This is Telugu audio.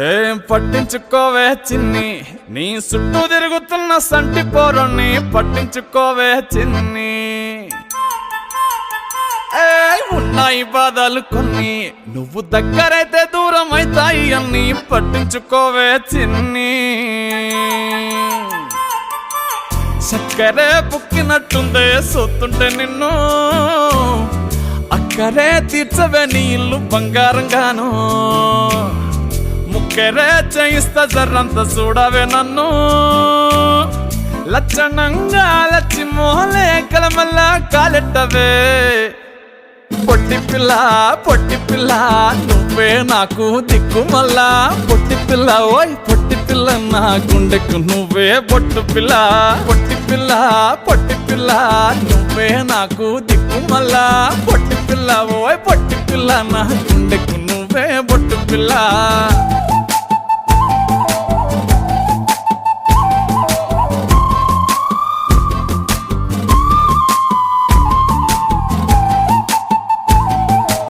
ఏం పట్టించుకోవే చిన్ని, నీ చుట్టూ తిరుగుతున్న సంటి పోరుని పట్టించుకోవే చిన్ని. ఉన్నాయి బాధలు కొన్ని, నువ్వు దగ్గరైతే దూరం అవుతాయి అన్ని పట్టించుకోవే చిన్ని. చక్కరే పుక్కినట్టుందే సొత్తుంటే నిన్ను, అక్కరే తీర్చవే నీ ఇల్లు బంగారంగాను. ముక్కరే చేయిస్తా జర్రంత చూడవే నన్ను, లచ్చనంగా లచ్చి మోహలే కలమల్లా కాలెట్టవే. పొట్టి పిల్ల పొట్టి పిల్ల నువ్వే నాకు దిక్కు మల్లా. పొట్టి పిల్ల ఓయ్ పొట్టి పిల్ల నా గుండెకు నువ్వే పొట్టు పిల్ల. పొట్టి పిల్ల పొట్టి పిల్ల నువ్వే నాకు దిక్కు మల్లా. పొట్టి పిల్ల ఓయ్ పొట్టి పిల్ల నా గుండెకు నువ్వే పొట్టు పిల్ల.